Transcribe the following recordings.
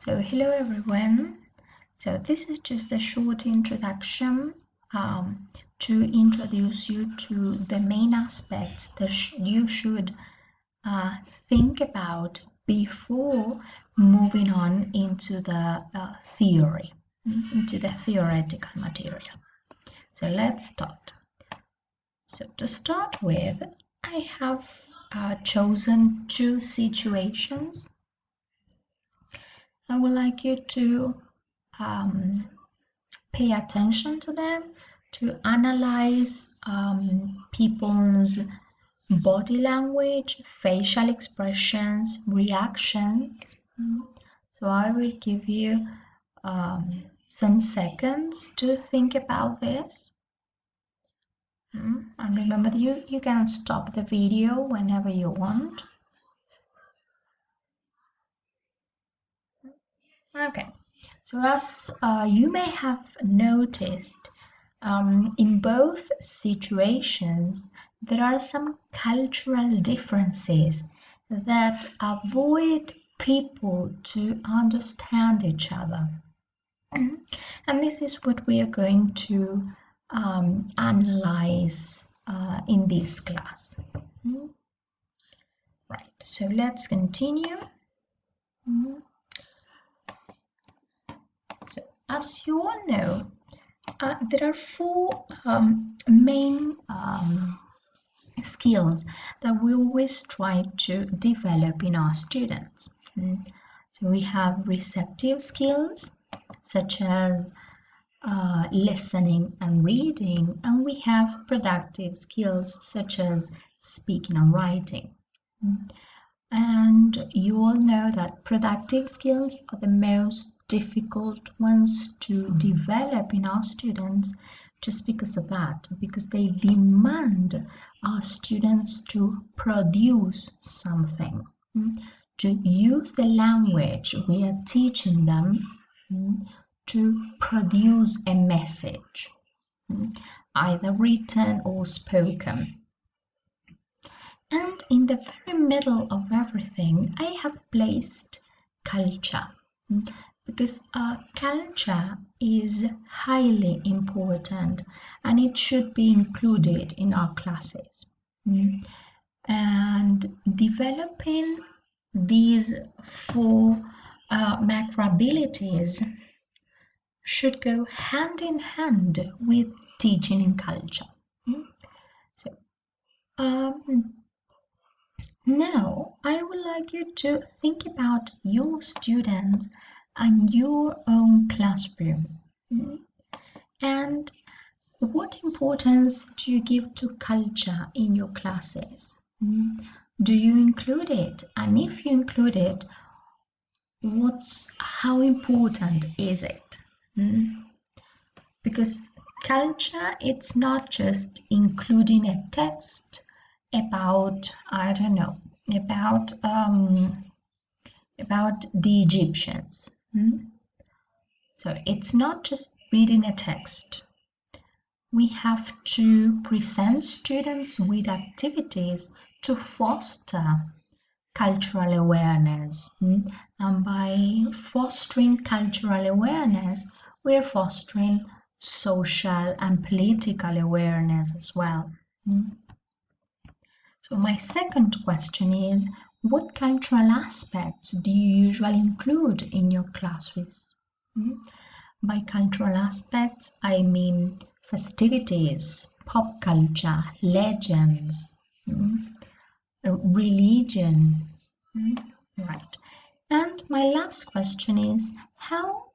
So hello everyone. So this is just a short introduction to introduce you to the main aspects that you should think about before moving on into the theory, into the theoretical material. So let's start. So to start with, I have chosen two situations. I would like you to pay attention to them, to analyze people's body language, facial expressions, reactions. So I will give you some seconds to think about this. And remember that you can stop the video whenever you want. Okay, so as you may have noticed, in both situations, there are some cultural differences that avoid people to understand each other. And this is what we are going to analyze in this class. Right, so let's continue. So, as you all know, there are four main skills that we always try to develop in our students. So we have receptive skills, such as listening and reading, and we have productive skills, such as speaking and writing. And you all know that productive skills are the most difficult ones to develop in our students just because of that, because they demand our students to produce something, to use the language we are teaching them to produce a message, either written or spoken. And in the very middle of everything, I have placed culture, because culture is highly important and it should be included in our classes. And developing these four macro abilities should go hand in hand with teaching in culture. So, now, I would like you to think about your students and your own classroom. And what importance do you give to culture in your classes? Do you include it? And if you include it, how important is it? Because culture, it's not just including a text about, I don't know, about the Egyptians. So it's not just reading a text. We have to present students with activities to foster cultural awareness. And by fostering cultural awareness, we're fostering social and political awareness as well. So my second question is, what cultural aspects do you usually include in your classes? By cultural aspects, I mean festivities, pop culture, legends, religion. Right. And my last question is, how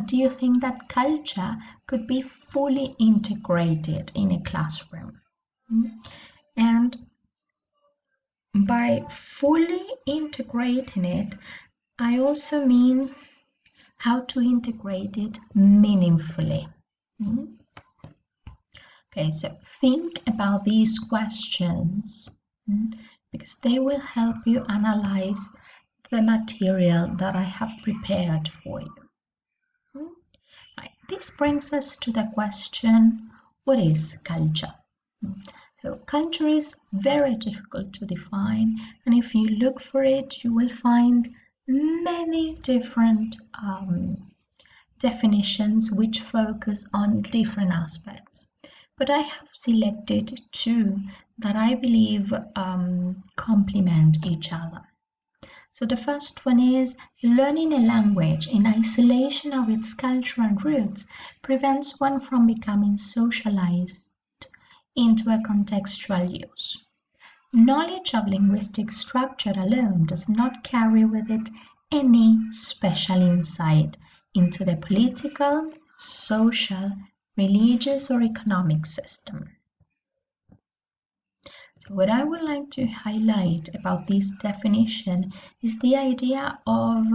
do you think that culture could be fully integrated in a classroom? And by fully integrating it, I also mean how to integrate it meaningfully. Okay, so think about these questions because they will help you analyze the material that I have prepared for you. Right. This brings us to the question, what is culture? So culture is very difficult to define, and if you look for it, you will find many different definitions which focus on different aspects, but I have selected two that I believe complement each other. So the first one is learning a language in isolation of its cultural roots prevents one from becoming socialized into a contextual use. Knowledge of linguistic structure alone does not carry with it any special insight into the political, social, religious, or economic system. So what I would like to highlight about this definition is the idea of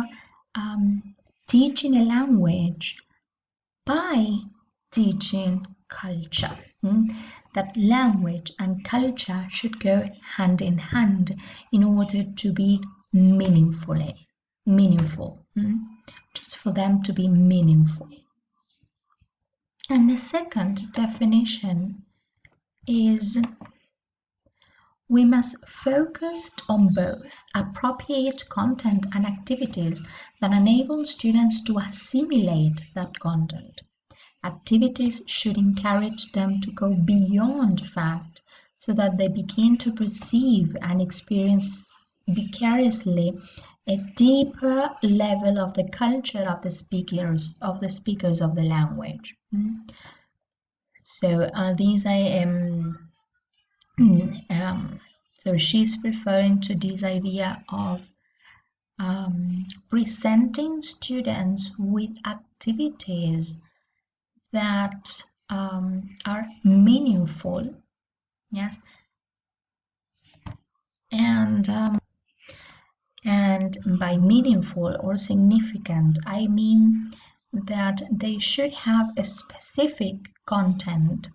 teaching a language by teaching culture. That language and culture should go hand in hand in order to be meaningful, just for them to be meaningful. And the second definition is we must focus on both appropriate content and activities that enable students to assimilate that content. Activities should encourage them to go beyond fact so that they begin to perceive and experience vicariously a deeper level of the culture of the speakers of the language. So these I am so she's referring to this idea of presenting students with activities that are meaningful, yes, and by meaningful or significant, I mean that they should have a specific content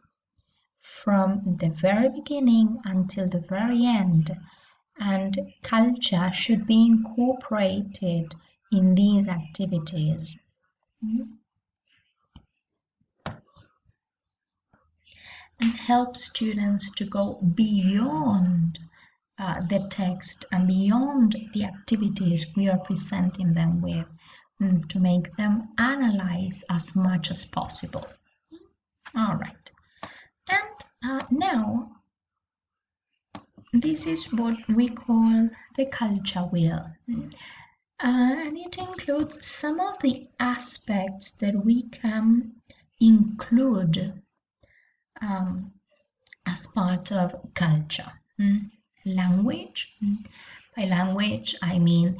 from the very beginning until the very end, and culture should be incorporated in these activities. And help students to go beyond the text and beyond the activities we are presenting them with, to make them analyze as much as possible. All right. And now, this is what we call the culture wheel. And it includes some of the aspects that we can include as part of culture. Language. By language, I mean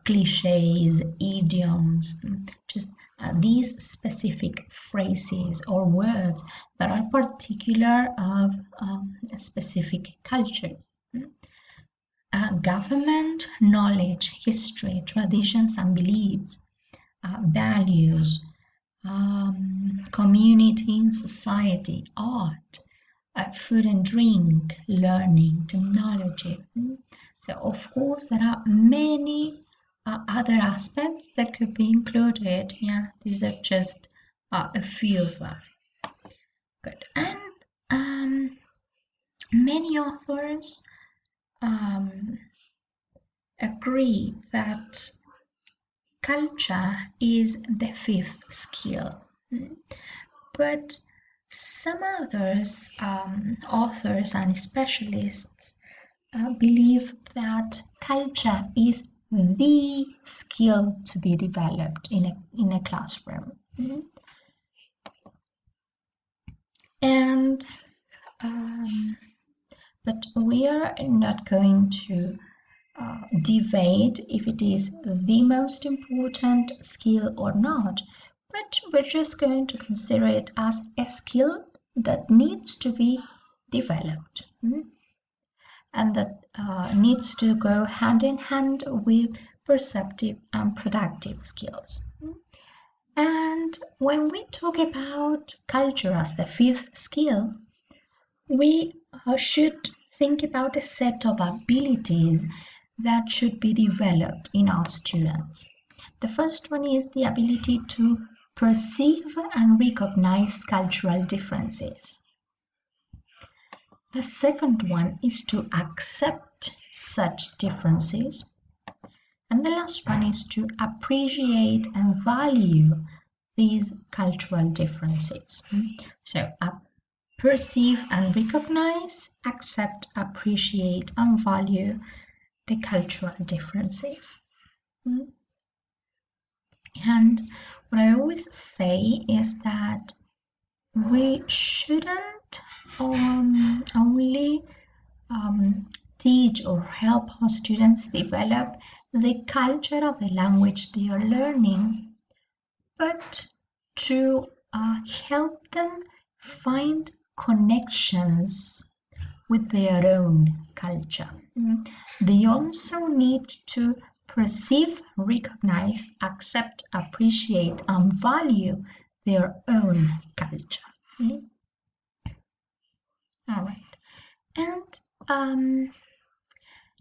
cliches, idioms, just these specific phrases or words that are particular of specific cultures. Government, knowledge, history, traditions and beliefs, values, community and society, art, food and drink, learning, technology. So of course there are many other aspects that could be included. Yeah, these are just a few of them. Good. And many authors agree that culture is the fifth skill, but some others, authors and specialists, believe that culture is the skill to be developed in a classroom. And but we are not going to debate if it is the most important skill or not, but we're just going to consider it as a skill that needs to be developed, and that needs to go hand in hand with perceptive and productive skills. And when we talk about culture as the fifth skill, we should think about a set of abilities that should be developed in our students. The first one is the ability to perceive and recognize cultural differences. The second one is to accept such differences. And the last one is to appreciate and value these cultural differences. So perceive and recognize, accept, appreciate, and value the cultural differences. And what I always say is that we shouldn't only teach or help our students develop the culture of the language they are learning, but to help them find connections with their own culture. They also need to perceive, recognize, accept, appreciate, and value their own culture. All right. And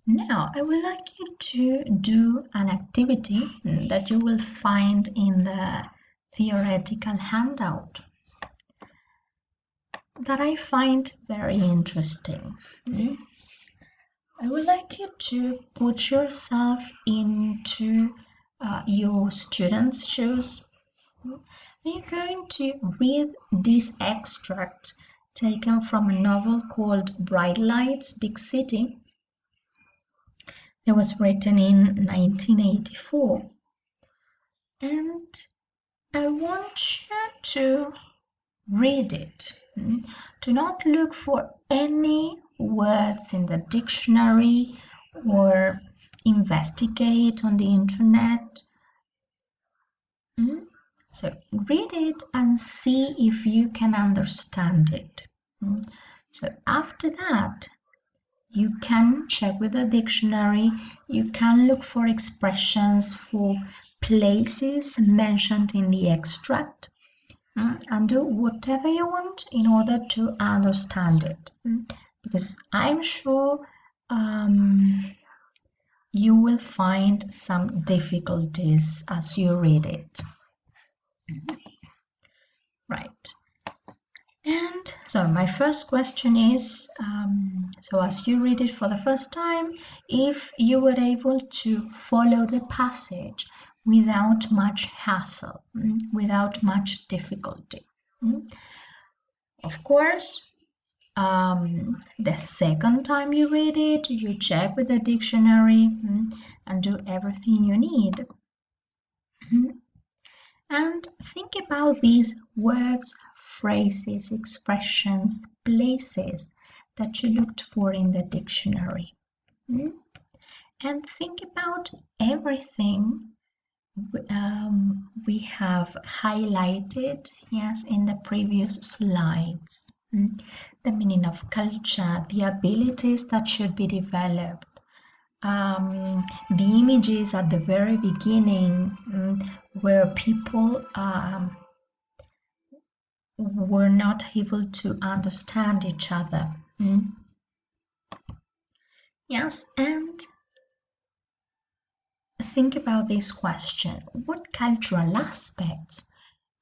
now I would like you to do an activity that you will find in the theoretical handout that I find very interesting. I would like you to put yourself into your students' shoes. You're going to read this extract taken from a novel called Bright Lights, Big City. It was written in 1984. And I want you to read it. Do not look for any words in the dictionary or investigate on the internet. So read it and see if you can understand it. So after that, you can check with the dictionary, you can look for expressions for places mentioned in the extract, and do whatever you want in order to understand it. Because I'm sure you will find some difficulties as you read it. Right. And so my first question is, so as you read it for the first time, if you were able to follow the passage without much hassle, without much difficulty. Of course, the second time you read it, you check with the dictionary and do everything you need. And think about these words, phrases, expressions, places that you looked for in the dictionary. And think about everything we have highlighted, yes, in the previous slides. The meaning of culture, the abilities that should be developed, the images at the very beginning where people were not able to understand each other. Yes, and think about this question. What cultural aspects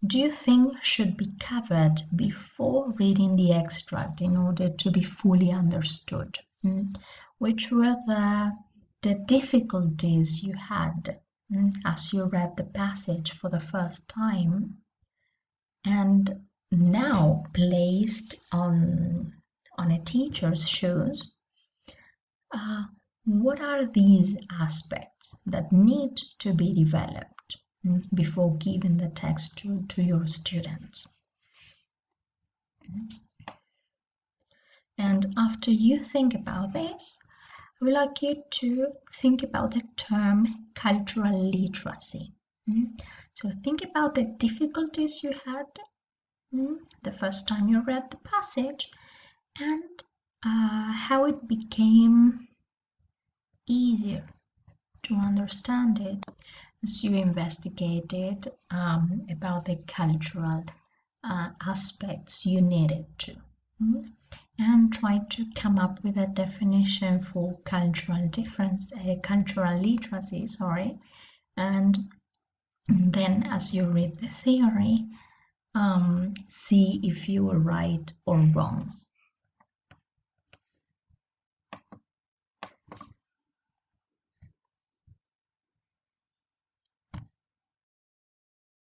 do you think should be covered before reading the extract in order to be fully understood? Which were the difficulties you had as you read the passage for the first time, and now placed on a teacher's shoes? What are these aspects that need to be developed before giving the text to your students? And after you think about this, I would like you to think about the term cultural literacy. So think about the difficulties you had the first time you read the passage and how it became easier to understand it as you investigated about the cultural aspects you needed to. And try to come up with a definition for cultural difference, cultural literacy, and then as you read the theory, see if you were right or wrong.